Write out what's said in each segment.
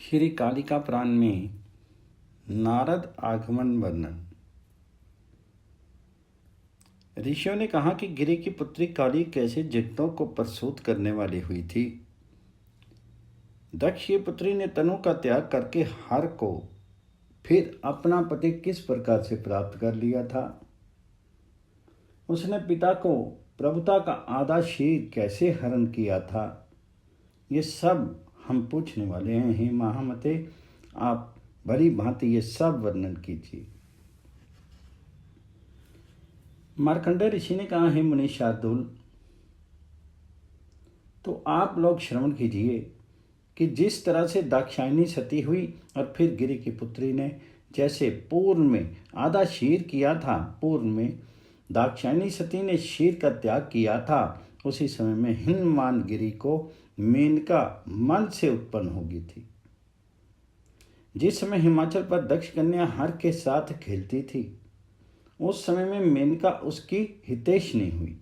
श्री कालिका पुराण में नारद आगमन वर्णन। ऋषियों ने कहा कि गिरि की पुत्री काली कैसे जगतों को प्रसूत करने वाली हुई थी। दक्ष की पुत्री ने तनु का त्याग करके हर को फिर अपना पति किस प्रकार से प्राप्त कर लिया था। उसने पिता को प्रभुता का आधा शीर कैसे हरण किया था। ये सब हम पूछने वाले हैं। हे महामते, आप भली भांति ये सब वर्णन कीजिए। मार्कंडेय ऋषि ने कहा, हे मुनि शार्दुल, तो आप लोग श्रवण कीजिए कि जिस तरह से दाक्षायणी सती हुई और फिर गिरि की पुत्री ने जैसे पूर्व में आधा शीर किया था, पूर्व में दाक्षायणी सती ने शीर का त्याग किया था, उसी समय में हिमवान गिरि को मेनका मन से उत्पन्न होगी थी। जिस समय हिमाचल पर दक्ष कन्या हर के साथ खेलती थी, उस समय में मेनका उसकी हितैषिणी हुई।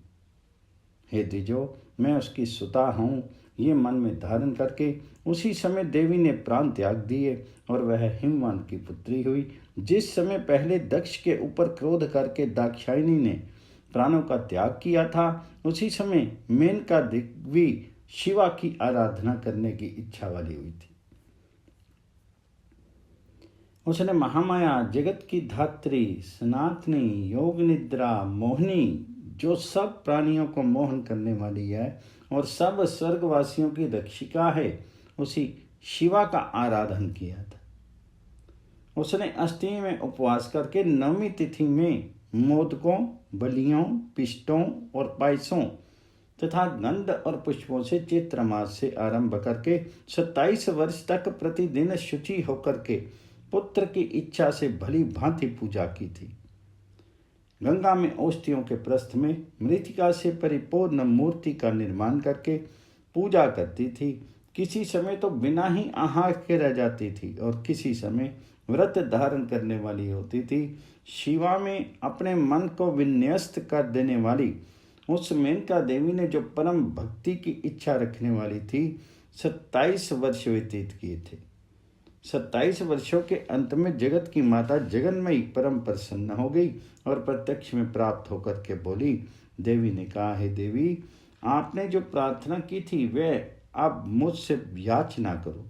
हे द्विजो, मैं उसकी सुता हूँ, ये मन में धारण करके उसी समय देवी ने प्राण त्याग दिए और वह हिमवान की पुत्री हुई। जिस समय पहले दक्ष के ऊपर क्रोध करके दाक्षायणी ने प्राणों का त्याग किया था, उसी समय मेनका देवी शिवा की आराधना करने की इच्छा वाली हुई थी। उसने महामाया, जगत की धात्री, सनातनी, योग निद्रा, मोहिनी, जो सब प्राणियों को मोहन करने वाली है और सब स्वर्गवासियों की रक्षिका है, उसी शिवा का आराधन किया था। उसने अष्टमी में उपवास करके नवमी तिथि में मोदकों, बलियों, पिष्टों और पायसों तथा गंध और पुष्पों से चैत्र मास से आरंभ करके 27 वर्ष तक प्रतिदिन शुचि होकर के पुत्र की इच्छा से भली भांति पूजा की थी। गंगा में औषधियों के प्रस्थ में मृतिका से परिपूर्ण मूर्ति का निर्माण करके पूजा करती थी। किसी समय तो बिना ही आहार के रह जाती थी और किसी समय व्रत धारण करने वाली होती थी। शिवा में अपने मन को विन्यस्त कर देने वाली उस मेनका देवी ने जो परम भक्ति की इच्छा रखने वाली थी, 27 वर्ष व्यतीत किए थे। 27 वर्षों के अंत में जगत की माता जगन्मयी परम प्रसन्न हो गई और प्रत्यक्ष में प्राप्त होकर के बोली। देवी ने कहा, हे देवी, आपने जो प्रार्थना की थी वह अब मुझसे याचना करो,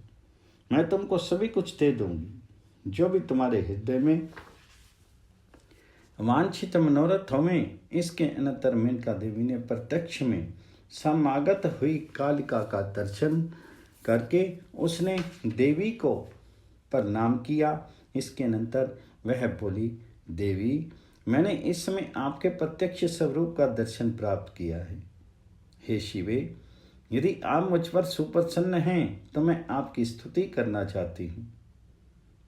मैं तुमको सभी कुछ दे दूंगी। जो भी तुम्हारे हृदय में वांछित मनोरथ होवें। इसके अनंतर मेनका देवी ने प्रत्यक्ष में समागत हुई कालिका का दर्शन करके उसने देवी को प्रणाम किया। इसके अनंतर वह बोली, देवी, मैंने इस समय आपके प्रत्यक्ष स्वरूप का दर्शन प्राप्त किया है। हे शिवे, यदि आप मुझ पर सुप्रसन्न हैं तो मैं आपकी स्तुति करना चाहती हूँ।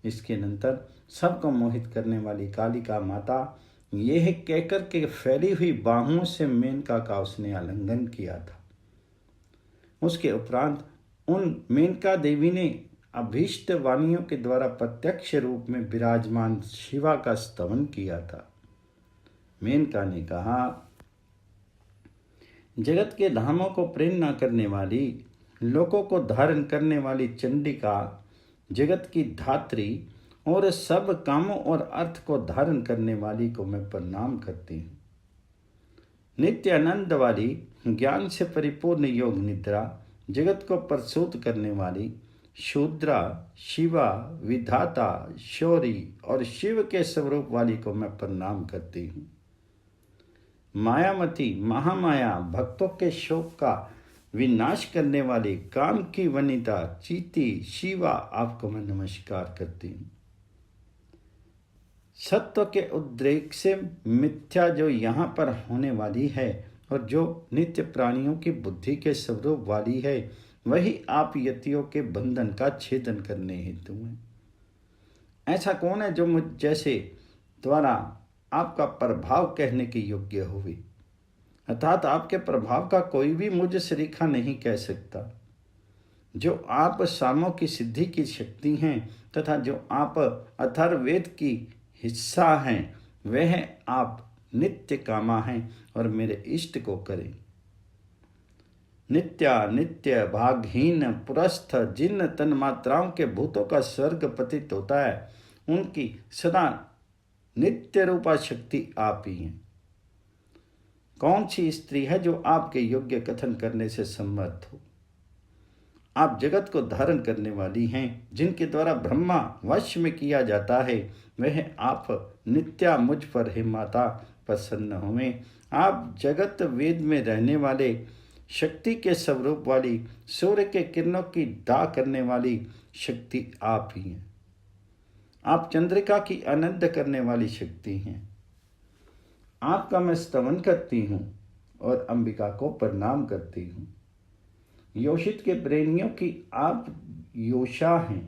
इसके अनंतर सबको मोहित करने वाली कालिका माता यह कहकर के फैली हुई बाहों से मेनका का उसने आलिंगन किया था। उसके उपरांत उन मेनका देवी ने अभीष्ट वाणियों के द्वारा प्रत्यक्ष रूप में विराजमान शिवा का स्तवन किया था। मेनका ने कहा, जगत के धामों को प्रेरणा करने वाली, लोकों को धारण करने वाली चंडिका, जगत की धात्री और सब कामों और अर्थ को धारण करने वाली को मैं प्रणाम करती हूँ। नित्य आनंद वाली, ज्ञान से परिपूर्ण योग निद्रा, जगत को प्रसूत करने वाली, शूद्रा, शिवा, विधाता, शौरी और शिव के स्वरूप वाली को मैं प्रणाम करती हूँ। मायामती, महामाया, भक्तों के शोक का विनाश करने वाली, काम की वनिता, चीती, शिवा, आपको मैं नमस्कार करती हूँ। सत्व के उद्रेक से मिथ्या जो यहाँ पर होने वाली है और जो नित्य प्राणियों की बुद्धि के स्वरूप वाली है, वही आप यतियों के बंधन का छेदन करने हेतु हैं। ऐसा कौन है जो मुझ जैसे द्वारा आपका प्रभाव कहने के योग्य होवे, अर्थात आपके प्रभाव का कोई भी मुझ सरीखा नहीं कह सकता। जो आप सामों की सिद्धि की शक्ति हैं तथा जो आप अथर्ववेद की हिस्सा हैं, वह आप नित्य कामा हैं और मेरे इष्ट को करें। नित्या नित्य भागहीन पुरस्थ जिन तन मात्राओं के भूतों का स्वर्ग पतित होता है, उनकी सदा नित्य रूपा शक्ति आप ही हैं। कौन सी स्त्री है जो आपके योग्य कथन करने से समर्थ हो? आप जगत को धारण करने वाली हैं, जिनके द्वारा ब्रह्मा वश में किया जाता है, वह आप नित्या मुझ पर हे माता प्रसन्न होवें। आप जगत वेद में रहने वाले शक्ति के स्वरूप वाली, सूर्य के किरणों की दाह करने वाली शक्ति आप ही हैं। आप चंद्रिका की आनंद करने वाली शक्ति हैं। आपका मैं स्तवन करती हूँ और अंबिका को प्रणाम करती हूँ। योषित के प्रेमियों की आप योषा हैं।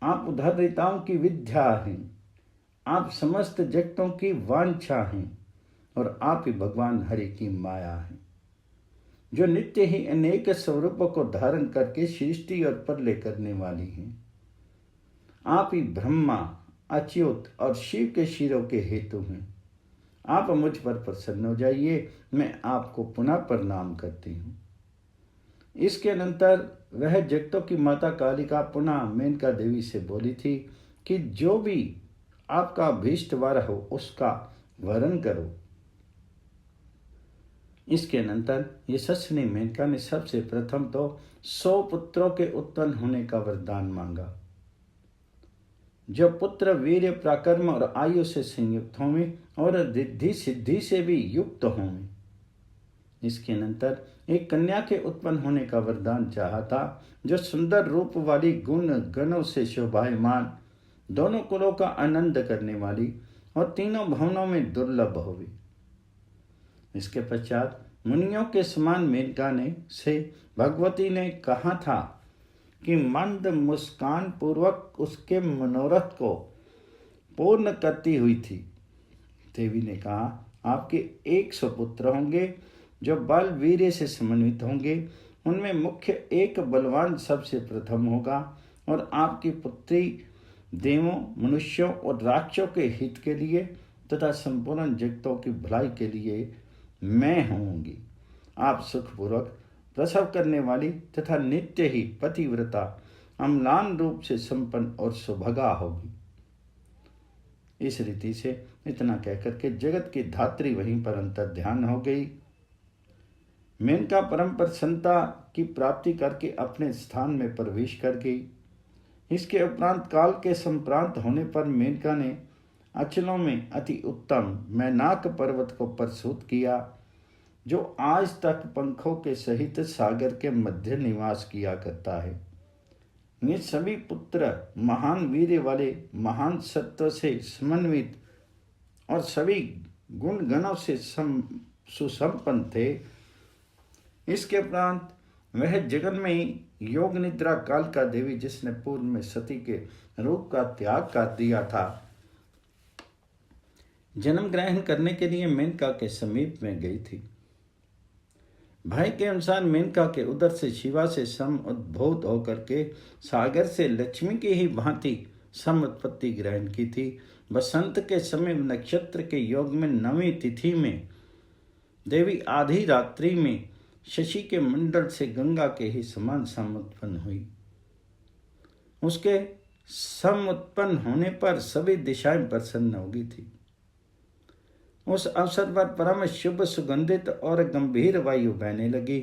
आप उद्धरिताओं की विद्या हैं। आप समस्त जगतों की वांछा हैं और आप ही भगवान हरि की माया हैं, जो नित्य ही अनेक स्वरूपों को धारण करके सृष्टि और प्रलय करने वाली हैं। आप ही ब्रह्मा, अच्युत और शिव के शिरों के हेतु हैं। आप मुझ पर प्रसन्न हो जाइए, मैं आपको पुनः प्रणाम करती हूँ। इसके अनंतर वह जगतों की माता कालिका पुनः मेनका देवी से बोली थी कि जो भी आपका अभीष्ट वर हो उसका वरण करो। इसके अनंतर यशस्विनी मेनका ने सबसे प्रथम तो 100 पुत्रों के उत्पन्न होने का वरदान मांगा। जो पुत्र वीर्य पराक्रम और आयु से संयुक्त होंगे और रिद्धि सिद्धि से भी युक्त होंगे। इसके अनंतर एक कन्या के उत्पन्न होने का वरदान चाहा था, जो सुंदर रूप वाली, गुण गणों से शोभायमान, दोनों कुलों का आनंद करने वाली और तीनों भवनों में दुर्लभ होगी। इसके पश्चात मुनियों के समान मेनका ने से भगवती ने कहा था कि मंद मुस्कान पूर्वक उसके मनोरथ को पूर्ण करती हुई थी। देवी ने कहा, आपके 100 पुत्र होंगे जो बल वीर्य से समन्वित होंगे। उनमें मुख्य एक बलवान सबसे प्रथम होगा और आपकी पुत्री देवों, मनुष्यों और राक्षसों के हित के लिए तथा संपूर्ण जगतों की भलाई के लिए मैं होंगी। आप सुखपूर्वक प्रसव करने वाली तथा नित्य ही पतिव्रता, अम्लान रूप से संपन्न और सुभगा होगी। इस रीति से इतना कहकर के जगत की धात्री वहीं पर अंतर ध्यान हो गई। मेनका परम प्रसन्नता की प्राप्ति करके अपने स्थान में प्रवेश कर गई। इसके उपरांत काल के संप्रांत होने पर मेनका ने अचलों में अति उत्तम मैनाक पर्वत को प्रसूत किया, जो आज तक पंखों के सहित सागर के मध्य निवास किया करता है। ये सभी पुत्र महान वीर्य वाले, महान सत्व से समन्वित और सभी गुण गणों से सुसंपन्न थे। इसके उपरांत वह जगन में ही योग निद्रा काल का देवी, जिसने पूर्व में सती के रूप का त्याग कर दिया था, जन्म ग्रहण करने के लिए मेनका के समीप में गई थी। भाई के अनुसार मेनका के उदर से शिवा से सम उद्भूत होकर के सागर से लक्ष्मी की ही भांति सम उत्पत्ति ग्रहण की थी। बसंत के समय नक्षत्र के योग में 9वीं तिथि में देवी आधी रात्रि में शशि के मंडल से गंगा के ही समान सम उत्पन्न हुई। उसके सम उत्पन्न होने पर सभी दिशाएं प्रसन्न हो गई थी। उस अवसर पर परम शुभ सुगंधित और गंभीर वायु बहने लगी।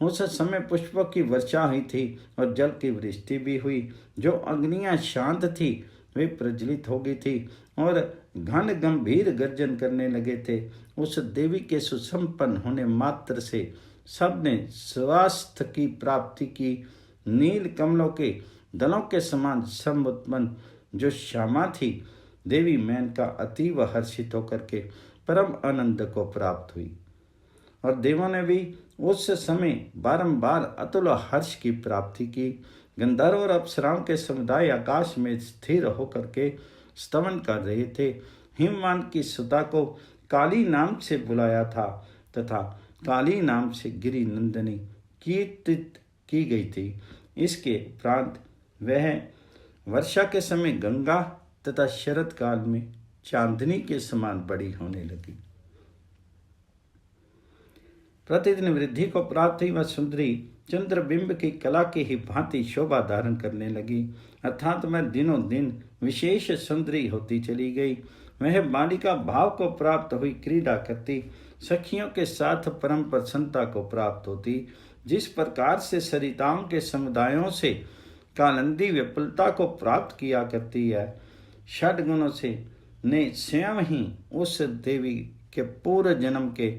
उस समय पुष्पों की वर्षा हुई थी और जल की वृष्टि भी हुई। जो अग्नियां शांत थी वे प्रज्वलित हो गई थी और घन गंभीर गर्जन करने लगे थे। उस देवी के सुसंपन्न होने मात्र से सबने स्वास्थ्य की प्राप्ति की। नील कमलों के दलों के समान सम उत्पन्न जो श्यामा थी, देवी मेनका अतीव हर्षित होकर के परम आनंद को प्राप्त हुई और देवों ने भी उस समय बारंबार अतुल हर्ष की प्राप्ति की। गंधर्व और अप्सराओं के समुदाय आकाश में स्थिर होकर के स्तवन कर रहे थे। हिमवान की सुता को काली नाम से बुलाया था तथा काली नाम से गिरि नंदनी कीर्तित की गई थी। इसके उपरांत वह वर्षा के समय गंगा तथा शरद काल में चांदनी के समान बड़ी होने लगी। प्रतिदिन वृद्धि को प्राप्त हुई वह सुंदरी चंद्रबिंब की कला की ही भांति शोभा धारण करने लगी, अर्थात मैं दिनों दिन विशेष सुंदरी होती चली गई। वह बालिका भाव को प्राप्त हुई क्रीड़ा करती, सखियों के साथ परम प्रसन्नता को प्राप्त होती। जिस प्रकार से सरिताओं के समुदायों से कालंदी विपुलता को प्राप्त किया करती है, षड गुणों से ने स्वयं ही उस देवी के पूर्व जन्म के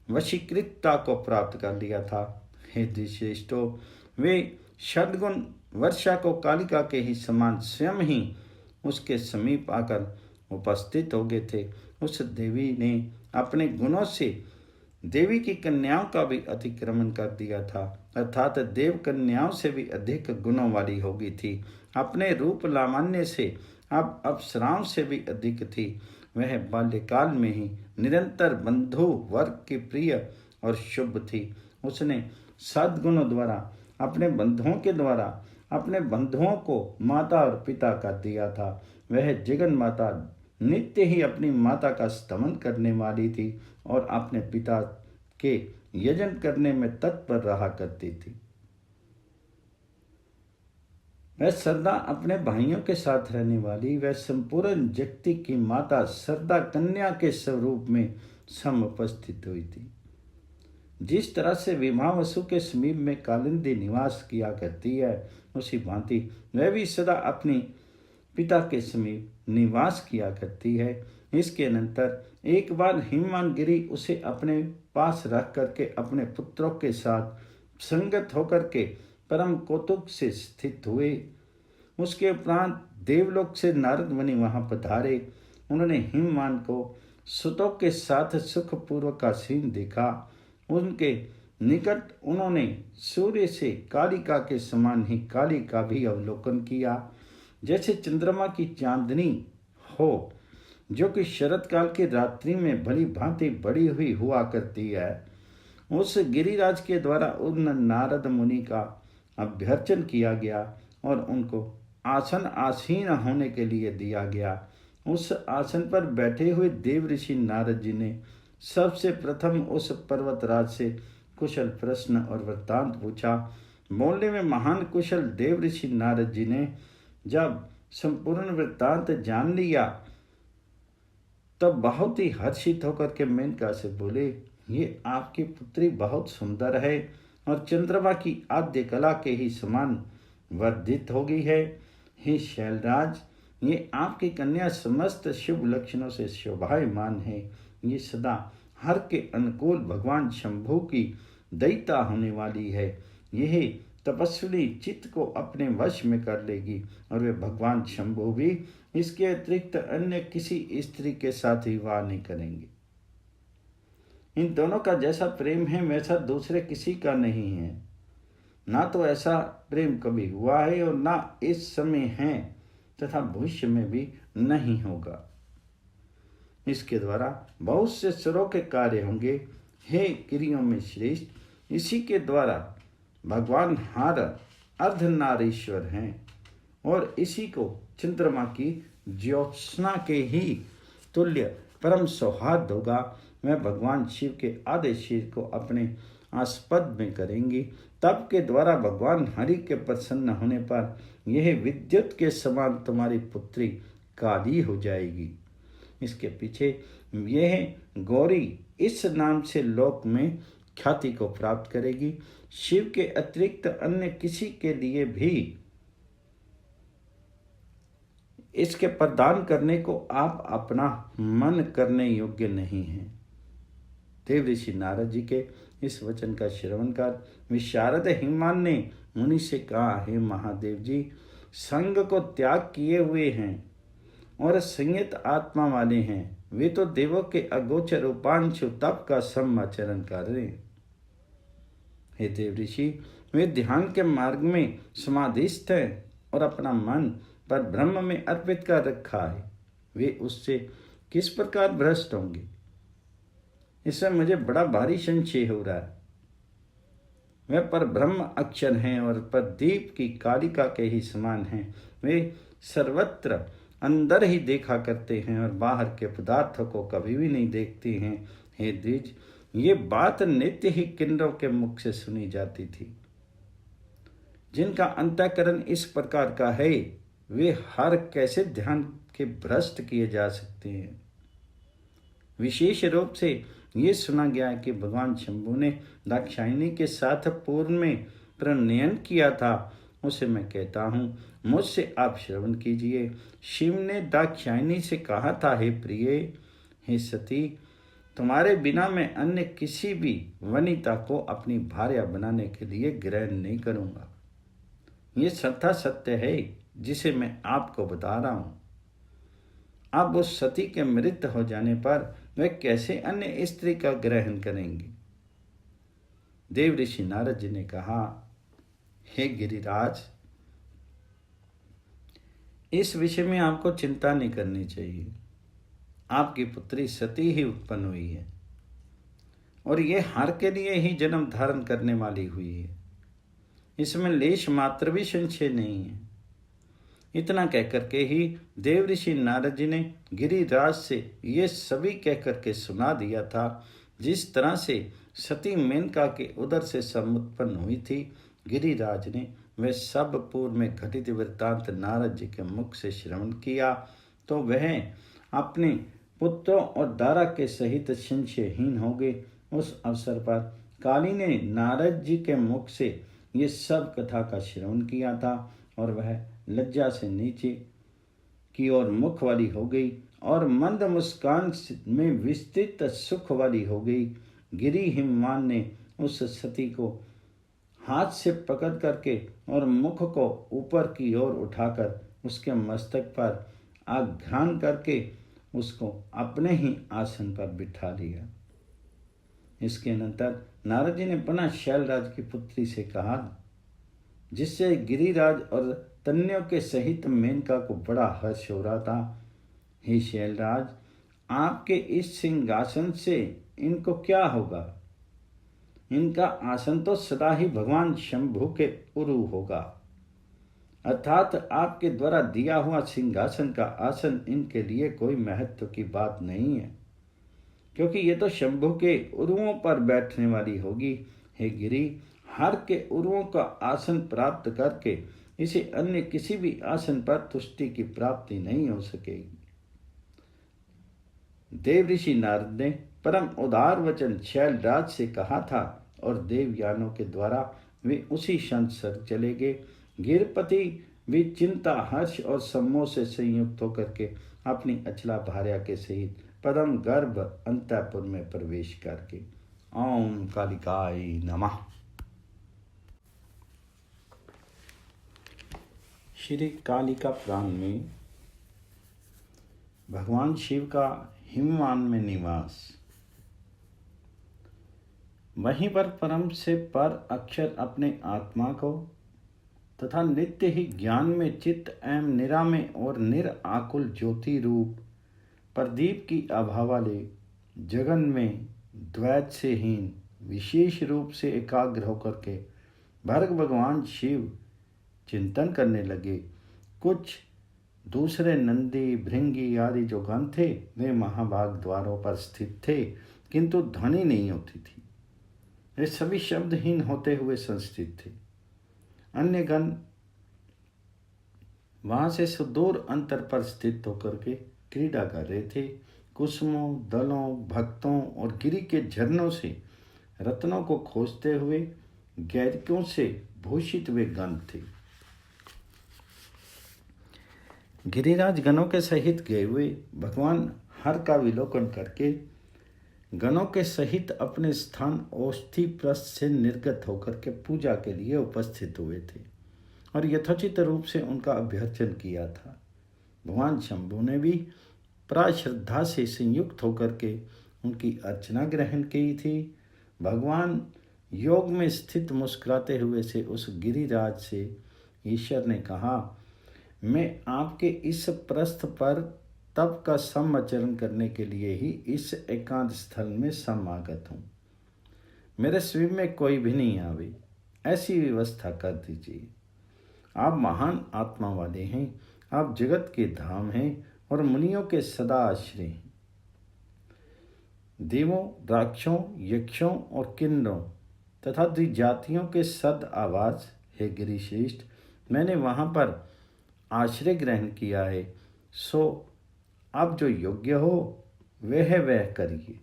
वशीकृतता को प्राप्त कर लिया था। हे द्विश्रेष्ठो, वे षडगुण वर्षा को कालिका के ही समान स्वयं ही उसके समीप आकर उपस्थित हो गए थे। उस देवी ने अपने गुणों से देवी की कन्याओं का भी अतिक्रमण कर दिया था, अर्थात देव कन्याओं से भी अधिक गुणों वाली हो गई थी। अपने रूप लावण्य से अब अप्सराओं से भी अधिक थी। वह बाल्यकाल में ही निरंतर बंधु वर्ग की प्रिय और शुभ थी। उसने सद्गुणों द्वारा अपने बंधुओं को माता और पिता कर दिया था। वह जगन माता नित्य ही अपनी माता का स्तमन करने वाली थी और अपने पिता के यजन करने में तत्पर रहा करती थी। वह सदा अपने भाइयों के साथ रहने वाली वह संपूर्ण जगती की माता सरदा कन्या के स्वरूप में समुपस्थित हुई थी। जिस तरह से विमावसु के समीप में कालिंदी निवास किया करती है, उसी भांति वह भी सदा अपनी पिता के समीप निवास किया करती है। इसके अनंतर एक बार हिमवान गिरी उसे अपने पास रख करके अपने पुत्रों के साथ संगत होकर के परम कौतुक से स्थित हुए। उसके उपरांत देवलोक से नारद मुनि वहां पधारे। उन्होंने हिमवान को सुतों के साथ सुखपूर्वक का सीन देखा। उनके निकट उन्होंने सूर्य से कालिका के समान ही काली का भी अवलोकन किया, जैसे चंद्रमा की चांदनी हो, जो कि शरत काल की रात्रि में भली भांति बड़ी हुई हुआ करती है। उस गिरिराज के द्वारा उन नारद मुनि का अभ्यर्चन किया गया और उनको आसन आसीन होने के लिए दिया गया। उस आसन पर बैठे हुए देव ऋषि नारद जी ने सबसे प्रथम उस पर्वतराज से कुशल प्रश्न और वृत्तांत पूछा। बोलने में महान कुशल देव ऋषि नारद जी ने जब संपूर्ण वृत्तांत जान लिया तब बहुत ही हर्षित होकर के मेनका से बोले, ये आपकी पुत्री बहुत सुंदर है और चंद्रमा की आद्य कला के ही समान वर्धित हो गई है। हे शैलराज, ये आपकी कन्या समस्त शुभ लक्षणों से शोभायमान है। ये सदा हर के अनुकूल भगवान शंभु की दयिता होने वाली है। यह तपस्वी चित्त को अपने वश में कर लेगी और वे भगवान शंभु भी इसके अतिरिक्त अन्य किसी स्त्री के साथ विवाह नहीं करेंगे। इन दोनों का जैसा प्रेम है वैसा दूसरे किसी का नहीं है। ना तो ऐसा प्रेम कभी हुआ है और ना इस समय है तथा भविष्य में भी नहीं होगा। इसके द्वारा बहुत से सुरों के कार्य होंगे। हे क्रियों में श्रेष्ठ, इसी के द्वारा भगवान हर अर्धनारीश्वर हैं और इसी को चंद्रमा की ज्योत्सना के ही तुल्य परम सौहार्द होगा। मैं भगवान शिव के आधे शरीर को अपने आस्पद में करेंगी। तप के द्वारा भगवान हरि के प्रसन्न होने पर यह विद्युत के समान तुम्हारी पुत्री काली हो जाएगी। इसके पीछे यह गौरी इस नाम से लोक में ख्याति को प्राप्त करेगी। शिव के अतिरिक्त अन्य किसी के लिए भी इसके प्रदान करने को आप अपना मन करने योग्य नहीं हैं। देव ऋषि नारद जी के इस वचन का श्रवण कर विशारद हिमवान ने मुनि से कहा, हे महादेव जी, संग को त्याग किए हुए हैं और संयत आत्मा वाले हैं। वे तो देवों के अगोचर उपांशु तप का समाचरण कर रहे हैं। हे देव ऋषि, वे ध्यान के मार्ग में समाधिस्थ हैं और अपना मन पर ब्रह्म में अर्पित कर रखा है। वे उससे किस प्रकार भ्रष्ट होंगे? इससे मुझे बड़ा भारी संशय हो रहा है। वे पर ब्रह्म अक्षर हैं और प्रदीप की कालिका के ही समान हैं। वे सर्वत्र अंदर ही देखा करते हैं और बाहर के पदार्थों को कभी भी नहीं देखते हैं। हे द्विज, ये बात नित्य ही किन्नरों के मुख से सुनी जाती थी। जिनका अंतःकरण इस प्रकार का है, वे हर कैसे ध्यान के भ्रष्ट किए जा सकते हैं। विशेष रूप से ये सुना गया है कि भगवान शंभु ने दाक्षायणी के साथ पूर्व में प्रणयन किया था। उसे मैं कहता हूँ, मुझसे आप श्रवण कीजिए। शिव ने दाक्षायणी से कहा था, हे प्रिय, हे सती, तुम्हारे बिना मैं अन्य किसी भी वनिता को अपनी भार्या बनाने के लिए ग्रहण नहीं करूँगा। ये सत्ता सत्य है जिसे मैं आपको बता रहा हूँ। अब उस सती के मृत हो जाने पर वे कैसे अन्य स्त्री का ग्रहण करेंगे। देव ऋषि नारद जी ने कहा, हे गिरिराज, इस विषय में आपको चिंता नहीं करनी चाहिए। आपकी पुत्री सती ही उत्पन्न हुई है और ये हर के लिए ही जन्म धारण करने वाली हुई है। इसमें लेश मात्र भी संशय नहीं है। इतना कहकर के ही देव ऋषि नारद जी ने गिरिराज से ये सभी कहकर के सुना दिया था। जिस तरह से सती मेनका के उदर से समुत्पन्न हुई थी, गिरिराज ने वह सब पूर्व में घटित वृत्तांत नारद जी के मुख से श्रवण किया, तो वह अपने पुत्रों और दारा के सहित संशयहीन हो गए। उस अवसर पर काली ने नारद जी के मुख से ये सब कथा का श्रवण किया था और वह लज्जा से नीचे की ओर मुख वाली हो गई और मंद मुस्कान में विस्तृत सुख वाली हो गई। गिरि हिमवान ने उस सती को हाथ से पकड़ करके और मुख को ऊपर की ओर उठाकर उसके मस्तक पर आघ्रान करके उसको अपने ही आसन पर बिठा लिया। इसके अनंतर नारद जी ने पुनः शैलराज की पुत्री से कहा, जिससे गिरिराज और तन्यों के सहित मेनका को बड़ा हर्ष हो रहा था, हे शैलराज, आपके इस सिंहासन से इनको क्या होगा? इनका आसन तो सदा ही भगवान शंभु के उरु होगा, अर्थात आपके द्वारा दिया हुआ सिंहासन का आसन इनके लिए कोई महत्व की बात नहीं है, क्योंकि ये तो शंभु के उरुओं पर बैठने वाली होगी। हे गिरि, हर के उरुओं का आसन प्राप्त करके इसे अन्य किसी भी आसन पर तुष्टि की प्राप्ति नहीं हो सकेगी। देव ऋषि नारद ने परम उदार वचन शैलराज से कहा था और देवयानों के द्वारा वे उसी क्षण सर चले गए। गिरपति भी चिंता, हर्ष और सम्मोह से संयुक्त होकर के अपनी अचला भार्या के सहित पदम गर्भ अंतःपुर में प्रवेश करके ओम कालिकाय नमः। श्री कालिका पुराण में भगवान शिव का हिमवान में निवास। वहीं पर परम से पर अक्षर अपने आत्मा को तथा नित्य ही ज्ञान में चित्त एवं निरामय और निराकुल ज्योति रूप प्रदीप की आभा वाले जगन में द्वैत से हीन विशेष रूप से एकाग्र होकर के भर्ग भगवान शिव चिंतन करने लगे। कुछ दूसरे नंदी, भृंगी आदि जो गण थे वे महाभाग द्वारों पर स्थित थे, किंतु ध्वनि नहीं होती थी। वे सभी शब्दहीन होते हुए संस्थित थे। अन्य गण वहां से सुदूर अंतर पर स्थित होकर के क्रीड़ा कर रहे थे। कुसुमों, दलों, भक्तों और गिरि के झरनों से रत्नों को खोजते हुए गैरिकों से भूषित वे गण थे। गिरिराज गणों के सहित गए हुए भगवान हर का विलोकन करके गणों के सहित अपने स्थान औष्ठी प्रस्थ से निर्गत होकर के पूजा के लिए उपस्थित हुए थे और यथोचित रूप से उनका अभ्यर्चन किया था। भगवान शंभु ने भी प्राश्रद्धा से संयुक्त होकर के उनकी अर्चना ग्रहण की थी। भगवान योग में स्थित मुस्कुराते हुए से उस गिरिराज से ईश्वर ने कहा, मैं आपके इस प्रस्थ पर तप का समाचरण करने के लिए ही इस एकांत स्थल में समागत हूँ। मेरे शिविर में कोई भी नहीं आवे, ऐसी व्यवस्था कर दीजिए। आप महान आत्मा वाले हैं, आप जगत के धाम हैं और मुनियों के सदा आश्रय हैं। देवों, राक्षसों, यक्षों और किन्नरों तथा द्विजातियों के सद आवाज, हे गिरिश्रेष्ठ, मैंने वहाँ पर आश्रय ग्रहण किया है, सो अब जो योग्य हो वह करिए।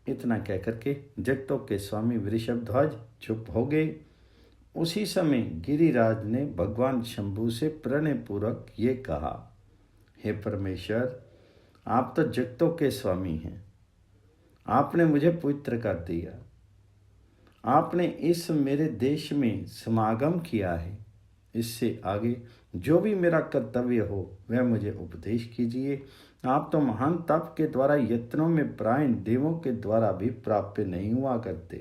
इतना कहकर के जगतों के स्वामी वृषभध्वज चुप हो गए। उसी समय गिरिराज ने भगवान शंभु से प्रणय पूर्वक ये कहा, हे परमेश्वर, आप तो जगतों के स्वामी हैं। आपने मुझे पवित्र कर दिया। आपने इस मेरे देश में समागम किया है। इससे आगे जो भी मेरा कर्तव्य हो वह मुझे उपदेश कीजिए। आप तो महान तप के द्वारा यत्नों में प्रायण देवों के द्वारा भी प्राप्य नहीं हुआ करते।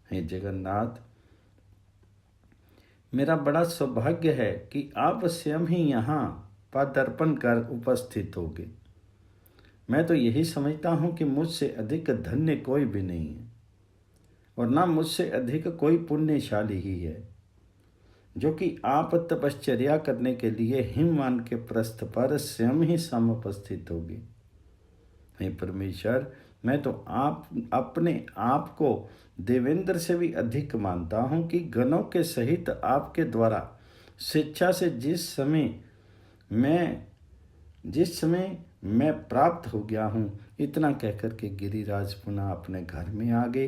हे जगन्नाथ, मेरा बड़ा सौभाग्य है कि आप स्वयं ही यहाँ पदार्पण कर उपस्थित होगे। मैं तो यही समझता हूँ कि मुझसे अधिक धन्य कोई भी नहीं है और ना मुझसे अधिक कोई पुण्यशाली ही है, जो कि आप तपश्चर्या करने के लिए हिमवान के प्रस्थ पर स्वयं ही समुपस्थित होगी। हे परमेश्वर, मैं तो आप अपने आप को देवेंद्र से भी अधिक मानता हूँ कि गणों के सहित आपके द्वारा स्वेच्छा से जिस समय मैं प्राप्त हो गया हूँ। इतना कहकर के गिरिराज पुनः अपने घर में आ गए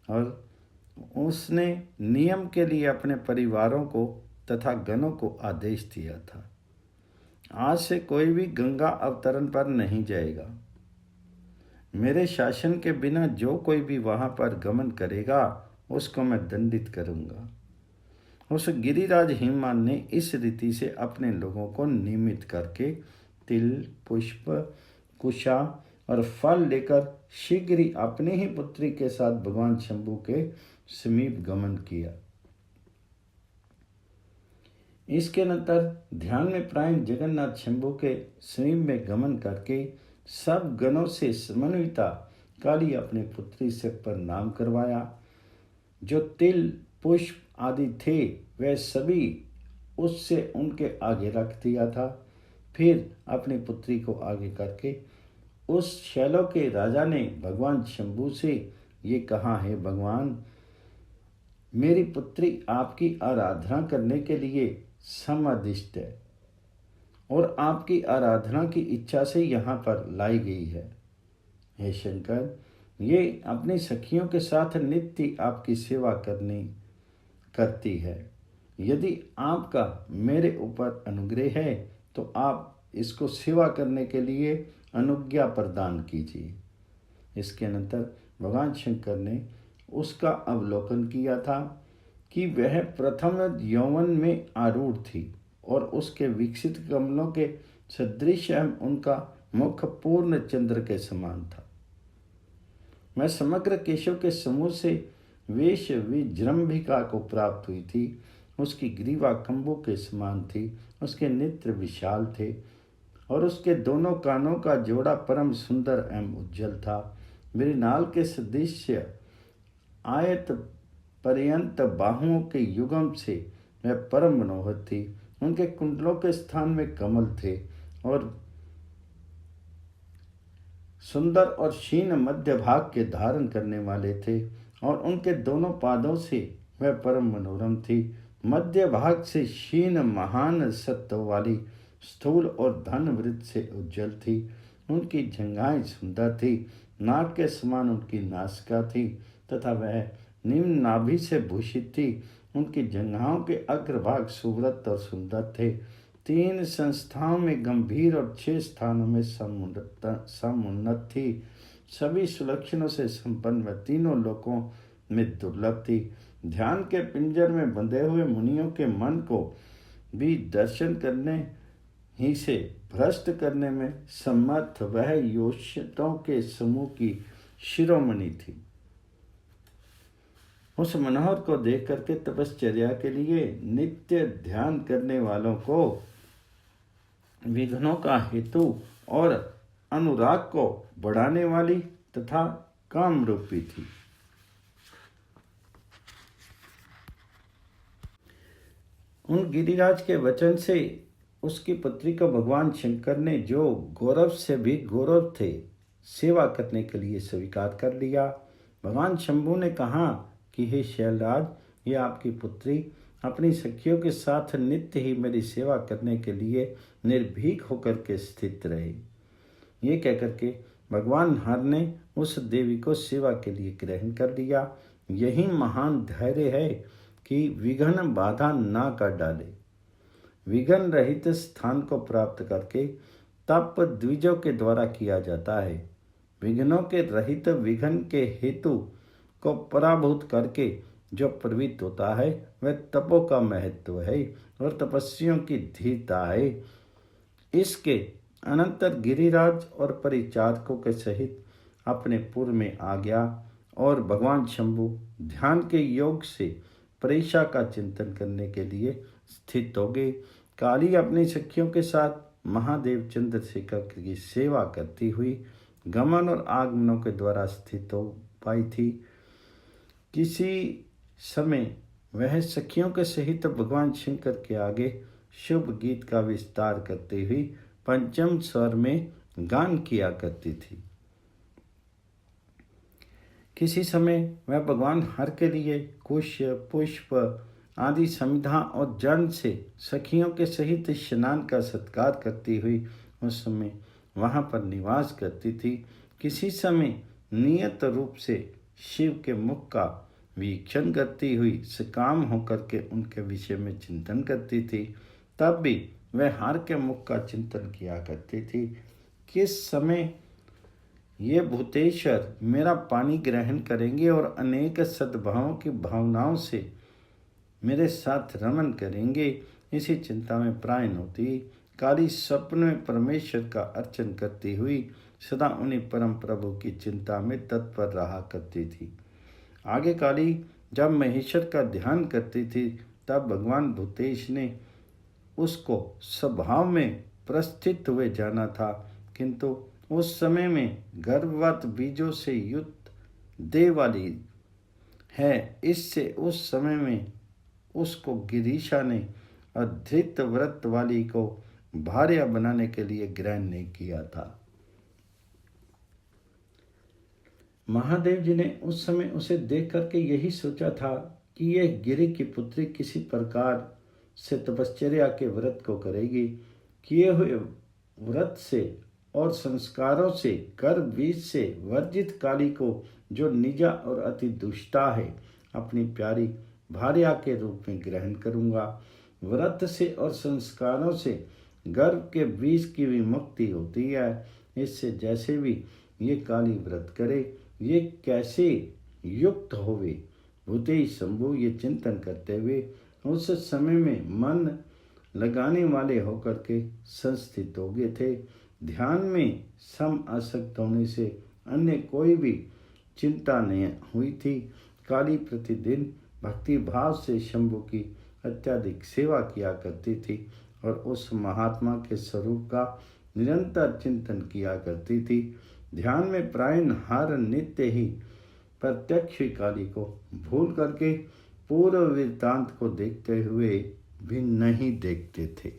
और उसने नियम के लिए अपने परिवारों को तथा गणों को आदेश दिया था, आज से कोई भी गंगा अवतरण पर नहीं जाएगा। मेरे शासन के बिना जो कोई भी वहां पर गमन करेगा उसको मैं दंडित करूंगा। उस गिरिराज हिमवान ने इस रीति से अपने लोगों को नियमित करके तिल, पुष्प, कुशा और फल लेकर शीघ्र ही अपनी ही पुत्री के साथ भगवान शंभु के समीप गमन किया। इसके अनंतर ध्यान में प्रायण जगन्नाथ शंभु के समीप में गमन करके सब गणों से समन्विता काली अपनी पुत्री से प्रणाम करवाया। जो तिल, पुष्प आदि थे वह सभी उससे उनके आगे रख दिया था। फिर अपनी पुत्री को आगे करके उस शैलों के राजा ने भगवान शंभु से ये कहा, है भगवान, मेरी पुत्री आपकी आराधना करने के लिए समादिष्ट है और आपकी आराधना की इच्छा से यहाँ पर लाई गई है। हे शंकर, ये अपनी सखियों के साथ नित्य आपकी सेवा करती है। यदि आपका मेरे ऊपर अनुग्रह है तो आप इसको सेवा करने के लिए अनुज्ञा प्रदान कीजिए। इसके अनंतर भगवान शंकर ने उसका अवलोकन किया था कि वह प्रथम यौवन में आरूढ़ थी और उसके विकसित कमलों के सदृश उनका मुख पूर्ण चंद्र के समान था। मैं समग्र केशव के समूह से वेश विजृंभिका को प्राप्त हुई थी। उसकी ग्रीवा खंभों के समान थी, उसके नेत्र विशाल थे और उसके दोनों कानों का जोड़ा परम सुंदर एवं उज्जवल था। मेरी नाल के सदृश आयत पर्यंत बाहुओं के युगम से वह परम मनोहर थी। उनके कुंडलों के स्थान में कमल थे और सुंदर और क्षीण मध्य भाग के धारण करने वाले थे और उनके दोनों पादों से वह परम मनोरम थी। मध्य भाग से क्षीण महान सत्व वाली स्थूल और धन वृत्त से उज्जवल थी। उनकी जंघाएं सुंदर थी, नाग के समान उनकी नासिका थी तथा वह निम्न नाभि से भूषित थी। उनकी जंघाओं के अग्रभाग सुव्रत और सुंदर थे। 3 संस्थाओं में गंभीर और 6 स्थानों में समुन्नत थी। सभी सुलक्षणों से संपन्न व तीनों लोकों में दुर्लभ थी। ध्यान के पिंजर में बंधे हुए मुनियों के मन को भी दर्शन करने ही से भ्रष्ट करने में समर्थ वह योषितों के समूह की शिरोमणि थी। उस मनोहर को देख करके तपश्चर्या के लिए नित्य ध्यान करने वालों को विघ्नों का हेतु और अनुराग को बढ़ाने वाली तथा काम रूपी थी। उन गिरिराज के वचन से उसकी पुत्री को भगवान शंकर ने, जो गौरव से भी गौरव थे, सेवा करने के लिए स्वीकार कर लिया। भगवान शंभु ने कहा कि हे शैलराज, ये आपकी पुत्री अपनी सखियों के साथ नित्य ही मेरी सेवा करने के लिए निर्भीक होकर के स्थित रहे। ये कहकर के भगवान हर ने उस देवी को सेवा के लिए ग्रहण कर लिया। यही महान धैर्य है कि विघ्न बाधा ना कर डाले। विघ्न रहित स्थान को प्राप्त करके तप द्विजों के द्वारा किया जाता है। विघ्नों के रहित विघ्न के हेतु को पराभूत करके जो प्रवृत्त होता है वह तपो का महत्व है और तपस्वियों की धीरता है। इसके अनंतर गिरिराज और परिचारकों के सहित अपने पुर में आ गया और भगवान शंभु ध्यान के योग से परीक्षा का चिंतन करने के लिए स्थित हो गए। काली अपनी सखियों के साथ महादेव चंद्रशेखर की सेवा करती हुई गमन और आगमनों के द्वारा स्थित हो पाई थी। किसी समय वह सखियों के सहित भगवान शंकर के आगे शुभ गीत का विस्तार करते हुए पंचम स्वर में गान किया करती थी। किसी समय वह भगवान हर के लिए कुश पुष्प आदि समिधा और जल से सखियों के सहित स्नान का सत्कार करती हुई उस समय वहाँ पर निवास करती थी। किसी समय नियत रूप से शिव के मुख का वीक्षण करती हुई सकाम होकर के उनके विषय में चिंतन करती थी। तब भी वह हर के मुख का चिंतन किया करती थी। किस समय ये भूतेश्वर मेरा पानी ग्रहण करेंगे और अनेक सद्भावों की भावनाओं से मेरे साथ रमन करेंगे, इसी चिंता में प्रायण होती। काली स्वप्न में परमेश्वर का अर्चन करती हुई सदा उन्हीं परम प्रभु की चिंता में तत्पर रहा करती थी। आगे काली जब महेश्वर का ध्यान करती थी तब भगवान भूतेश ने उसको स्वभाव में प्रस्थित हुए जाना था, किंतु उस समय में गर्भवत बीजों से युक्त देह वाली है। इससे उस समय में उसको गिरीशा ने अधृत व्रत वाली को भार्या बनाने के लिए ग्रहण नहीं किया था। महादेव जी ने उस समय उसे देख करके यही सोचा था कि यह गिरि की पुत्री किसी प्रकार से तपश्चर्या के व्रत को करेगी। किए हुए व्रत से और संस्कारों से गर्भ बीज से वर्जित काली को जो निजा और अति दुष्टा है अपनी प्यारी भार्या के रूप में ग्रहण करूंगा। व्रत से और संस्कारों से गर्भ के बीज की भी मुक्ति होती है। इससे जैसे भी ये काली व्रत करे ये कैसे युक्त होवे। भूतेश शंभु ये चिंतन करते हुए उस समय में मन लगाने वाले होकर के संस्थित हो गए थे। ध्यान में सम आसक्त होने से अन्य कोई भी चिंता नहीं हुई थी। काली प्रतिदिन भक्ति भाव से शंभु की अत्यधिक सेवा किया करती थी और उस महात्मा के स्वरूप का निरंतर चिंतन किया करती थी। ध्यान में प्रायण हर नित्य ही प्रत्यक्ष काली को भूल करके पूर्व वृत्तांत को देखते हुए भी नहीं देखते थे।